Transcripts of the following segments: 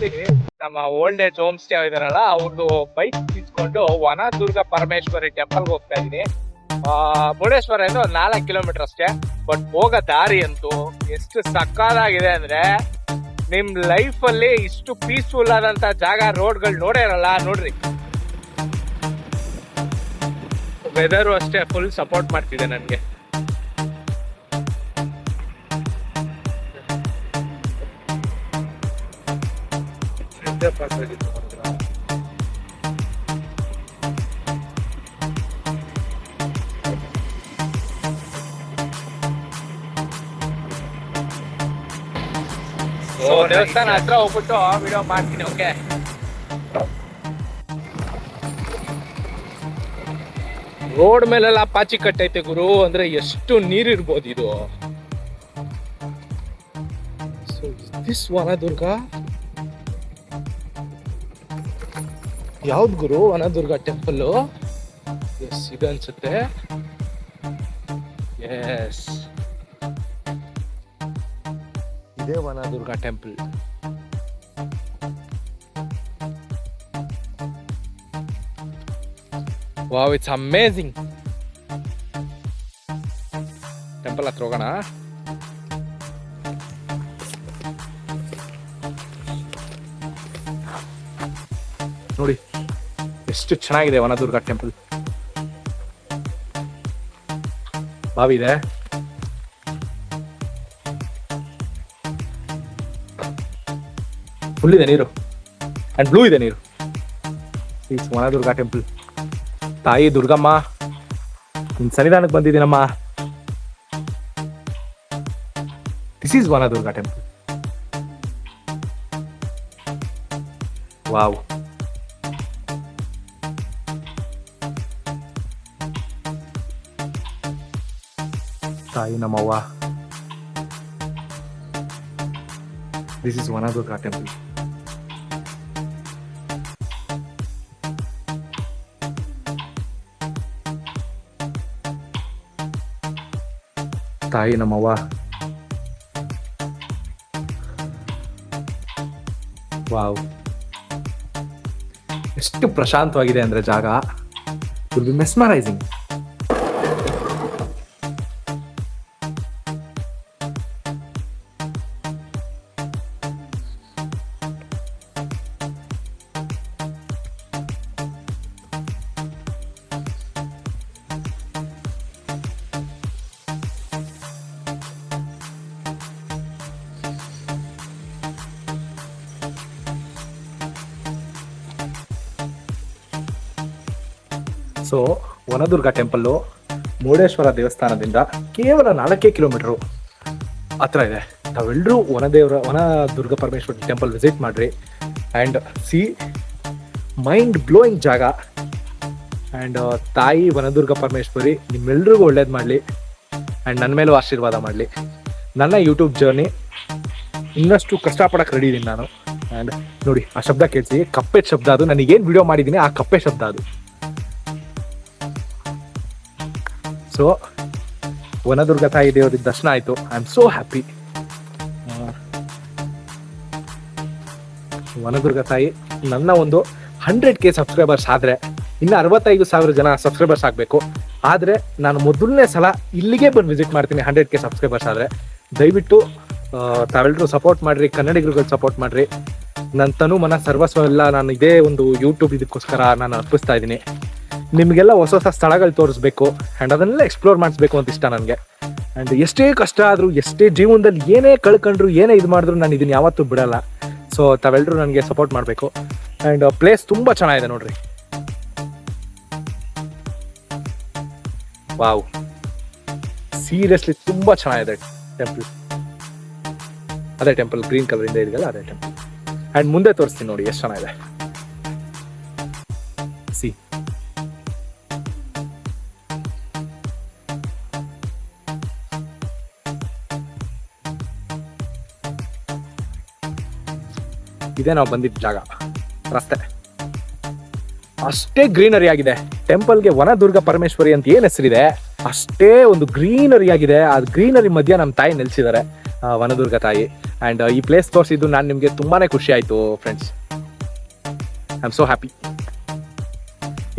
ಅಲ್ಲಿ ನಮ್ಮ old age home stay ಇದಾರಲ್ಲ ಅವ್ರದ್ದು ಬೈಕ್ ತಿಳ್ಕೊಂಡು ವನದುರ್ಗ ಪರಮೇಶ್ವರಿ ಟೆಂಪಲ್ಗೆ ಹೋಗ್ತಾ ಇದೀನಿ. ಮುರುಡೇಶ್ವರ ಇಂದ 4 ಕಿಲೋಮೀಟರ್ ಅಷ್ಟೇ. ಬಟ್ ಹೋಗೋ ದಾರಿ ಅಂತೂ ಎಷ್ಟು ಸಕ್ಕತ್ತಾಗಿದೆ ಅಂದ್ರೆ, ನಿಮ್ ಲೈಫ್ ಅಲ್ಲಿ ಇಷ್ಟು ಪೀಸ್ಫುಲ್ ಆದಂತ ಜಾಗ ರೋಡ್ಗಳು ನೋಡೇ ಇರಲ್ಲ. ನೋಡ್ರಿ, ವೆದರು ಅಷ್ಟೇ ಫುಲ್ ಸಪೋರ್ಟ್ ಮಾಡ್ತಿದೆ ನನ್ಗೆ. ದೇವಸ್ಥಾನ ಹತ್ರ ಹೋಗ್ಬಿಟ್ಟು ವಿಡಿಯೋ ಮಾಡ್ತೀನಿ. ಓಕೆ, ರೋಡ್ ಮೇಲೆಲ್ಲ ಪಾಚಿ ಕಟ್ಟೈತೆ ಗುರು. ಅಂದ್ರೆ ಎಷ್ಟು ನೀರಿರ್ಬೋದು ಇದು. ಸೊ ದಿಸ್ ವನದುರ್ಗ ಯಾವ್ದು ಗುರು? ವನದುರ್ಗ ಟೆಂಪಲ್. ಎಸ್, ಇದು ಅನ್ಸುತ್ತೆ. ಎಸ್, ಇದೇ Vanadurga temple. Wow, it's amazing. Temple ಹತ್ರ ಹೋಗೋಣ. ನೋಡಿ ಎಷ್ಟು ಚೆನ್ನಾಗಿದೆ ವನದುರ್ಗ ಟೆಂಪಲ್. ಬಾವಿ ಇದೆ. ಫುಲ್ ಇದೆ ನೀರು ಅಂಡ್ ಬ್ಲೂ ಇದೆ ನೀರು. It's Vanadurga temple. ತಾಯಿ ದುರ್ಗಮ್ಮ, ನಿನ್ ಸನ್ನಿಧಾನಕ್ಕೆ ಬಂದಿದ್ದೀನಮ್ಮ. This is Vanadurga temple. Wow, ತಾಯಿ ನಮ್ಮವ್ವ. This is Vanadurga temple. ತಾಯಿ ನಮ್ಮವ್ವ. ವಾವ್, ಎಷ್ಟು ಪ್ರಶಾಂತವಾಗಿದೆ ಅಂದ್ರೆ ಜಾಗ. Will be mesmerising. So Vanadurga temple Murudeshwara ದೇವಸ್ಥಾನದಿಂದ ಕೇವಲ 4 ಕಿಲೋಮೀಟರು ಹತ್ರ ಇದೆ. ತಾವೆಲ್ಲರೂ ವನದುರ್ಗ ಪರಮೇಶ್ವರಿ ಟೆಂಪಲ್ ವಿಸಿಟ್ ಮಾಡ್ರಿ ಆ್ಯಂಡ್ ಸಿ ಮೈಂಡ್ ಬ್ಲೋಯಿಂಗ್ ಜಾಗ. ಆ್ಯಂಡ್ ತಾಯಿ ವನದುರ್ಗ ಪರಮೇಶ್ವರಿ ನಿಮ್ಮೆಲ್ರಿಗೂ ಒಳ್ಳೇದು ಮಾಡಲಿ ಆ್ಯಂಡ್ ನನ್ನ ಮೇಲೂ ಆಶೀರ್ವಾದ ಮಾಡಲಿ. ನನ್ನ ಯೂಟ್ಯೂಬ್ ಜರ್ನಿ ಇನ್ನಷ್ಟು ಕಷ್ಟಪಡೋಕೆ ರೆಡಿ ಇದ್ದೀನಿ ನಾನು. ಆ್ಯಂಡ್ ನೋಡಿ, ಆ ಶಬ್ದ ಕೇಳಿಸಿ, ಕಪ್ಪೆ ಶಬ್ದ ಅದು. ನನಗೇನು ವಿಡಿಯೋ ಮಾಡಿದ್ದೀನಿ ಆ ಕಪ್ಪೆ ಶಬ್ದ ಅದು. ಸೊ ವನದುರ್ಗ ತಾಯಿ ದೇವರ ದರ್ಶನ ಆಯಿತು. I am so happy. Vanadurga ತಾಯಿ ನನ್ನ ಒಂದು 100K ಸಬ್ಸ್ಕ್ರೈಬರ್ಸ್ ಆದರೆ, ಇನ್ನು 65,000 ಜನ ಸಬ್ಸ್ಕ್ರೈಬರ್ಸ್ ಆಗಬೇಕು. ಆದರೆ ನಾನು ಮೊದಲನೇ ಸಲ ಇಲ್ಲಿಗೆ ಬಂದು ವಿಸಿಟ್ ಮಾಡ್ತೀನಿ 100K ಸಬ್ಸ್ಕ್ರೈಬರ್ಸ್ ಆದರೆ. ದಯವಿಟ್ಟು ತಾವೆಲ್ಲರೂ ಸಪೋರ್ಟ್ ಮಾಡಿರಿ, ಕನ್ನಡಿಗರುಗಳು ಸಪೋರ್ಟ್ ಮಾಡಿರಿ. ನನ್ನ ತನು ಮನ ಸರ್ವಸ್ವ ಎಲ್ಲ ನಾನು ಇದೇ ಒಂದು ಯೂಟ್ಯೂಬ್ ಇದಕ್ಕೋಸ್ಕರ ನಾನು ಅರ್ಪಿಸ್ತಾ ಇದ್ದೀನಿ. ನಿಮಗೆಲ್ಲ ಹೊಸ ಹೊಸ ಸ್ಥಳಗಳು ತೋರಿಸ್ಬೇಕು ಆ್ಯಂಡ್ ಅದನ್ನೆಲ್ಲ ಎಕ್ಸ್ಪ್ಲೋರ್ ಮಾಡಿಸ್ಬೇಕು ಅಂತ ಇಷ್ಟ ನನಗೆ. ಆ್ಯಂಡ್ ಎಷ್ಟೇ ಕಷ್ಟ ಆದರೂ, ಎಷ್ಟೇ ಜೀವನದಲ್ಲಿ ಏನೇ ಕಳ್ಕೊಂಡ್ರು, ಏನೇ ಇದು ಮಾಡಿದ್ರು, ನಾನು ಇದನ್ನು ಯಾವತ್ತೂ ಬಿಡಲ್ಲ. ಸೊ ತಾವೆಲ್ಲರೂ ನನಗೆ ಸಪೋರ್ಟ್ ಮಾಡಬೇಕು. ಆ್ಯಂಡ್ ಪ್ಲೇಸ್ ತುಂಬ ಚೆನ್ನಾಗಿದೆ ನೋಡ್ರಿ. ವಾವ್, ಸೀರಿಯಸ್ಲಿ ತುಂಬ ಚೆನ್ನಾಗಿದೆ ಟೆಂಪಲ್. ಅದೇ ಟೆಂಪಲ್ ಗ್ರೀನ್ ಕಲರ್ ಇಂದ ಇದೆಯಲ್ಲ, ಅದೇ ಟೆಂಪಲ್. ಆ್ಯಂಡ್ ಮುಂದೆ ತೋರಿಸ್ತೀನಿ ನೋಡಿ ಎಷ್ಟು ಚೆನ್ನಾಗಿದೆ. ಸಿ, ಇದೇ ನಾವು ಬಂದಿದ್ದ ಜಾಗ. ರಸ್ತೆ ಅಷ್ಟೇ ಗ್ರೀನರಿ ಆಗಿದೆ. ಟೆಂಪಲ್ಗೆ ವನದುರ್ಗ ಪರಮೇಶ್ವರಿ ಅಂತ ಏನು ಹೆಸರಿದೆ, ಅಷ್ಟೇ ಒಂದು ಗ್ರೀನರಿ ಆಗಿದೆ. ಆ ಗ್ರೀನರಿ ಮಧ್ಯೆ ನಮ್ಮ ತಾಯಿ ನೆಲೆಸಿದ್ದಾರೆ, ವನದುರ್ಗ ತಾಯಿ. ಆ್ಯಂಡ್ ಈ ಪ್ಲೇಸ್ ತೋರಿಸಿದ್ದು ನಾನು ನಿಮಗೆ ತುಂಬಾ ಖುಷಿ ಆಯಿತು friends. I am so happy.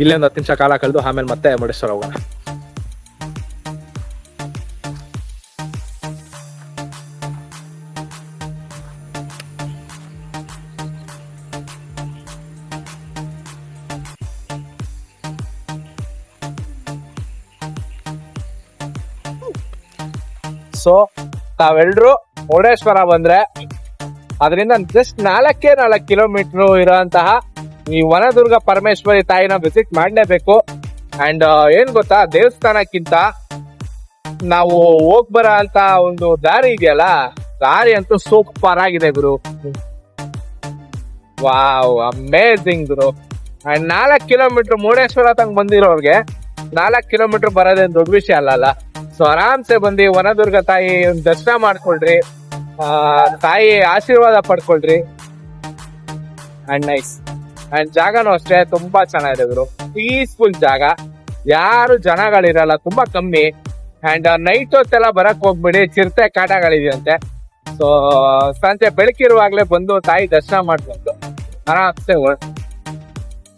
ಇಲ್ಲೇ ಒಂದು 10 ನಿಮಿಷ ಕಾಲ ಕಳೆದು ಆಮೇಲೆ ಮತ್ತೆ ಮುರುಡೇಶ್ವರ ಹೋಗೋಣ. ಸೊ ನಾವೆಲ್ಲರೂ ಮುರುಡೇಶ್ವರ ಬಂದ್ರೆ ಅದರಿಂದ ಜಸ್ಟ್ 4 ಕಿಲೋಮೀಟರ್ ಇರೋಂತಹ ಈ ವನದುರ್ಗ ಪರಮೇಶ್ವರಿ ತಾಯಿನ ವಿಸಿಟ್ ಮಾಡ್ಲೇಬೇಕು. ಅಂಡ್ ಏನ್ ಗೊತ್ತಾ, ದೇವಸ್ಥಾನಕ್ಕಿಂತ ನಾವು ಹೋಗ್ಬರ ಅಂತ ಒಂದು ದಾರಿ ಇದೆಯಲ್ಲ, ದಾರಿ ಅಂತೂ ಸೂಪರ್ ಆಗಿದೆ ಗುರು. ವಾವ್, ಅಮೇಝಿಂಗ್ ಗುರು. ಅಂಡ್ 4 ಕಿಲೋಮೀಟರ್ ಮುರುಡೇಶ್ವರ ತಂಗ ಬಂದಿರೋರ್ಗೆ 4 ಕಿಲೋಮೀಟರ್ ಬರೋದೇನ್ ದೊಡ್ಡ ವಿಷಯ ಅಲ್ಲ. ಸೊ ಆರಾಮ್ಸೆ ಬಂದು ವನದುರ್ಗ ತಾಯಿ ದರ್ಶನ ಮಾಡ್ಕೊಳ್ರಿ, ತಾಯಿ ಆಶೀರ್ವಾದ ಪಡ್ಕೊಳ್ರಿ. And nice. ಅಂಡ್ ಜಾಗನೂ ಅಷ್ಟೇ ತುಂಬಾ ಚೆನ್ನಾಗಿದೆ ಗುರು, ಪೀಸ್ಫುಲ್ ಜಾಗ, ಯಾರು ಜನಗಳಿರಲ್ಲ, ತುಂಬಾ ಕಮ್ಮಿ. ಅಂಡ್ ನೈಟ್ ಹೊತ್ತೆಲ್ಲ ಬರಕ್ ಹೋಗ್ಬಿಡಿ, ಚಿರತೆ ಕಾಟಗಳಿದೆಯಂತೆ. ಸೊ ಸಂಜೆ ಬೆಳಕಿರುವಾಗ್ಲೇ ಬಂದು ತಾಯಿ ದರ್ಶನ ಮಾಡ್ಕೊಂಡು ಆರಾಮ್ಸೆ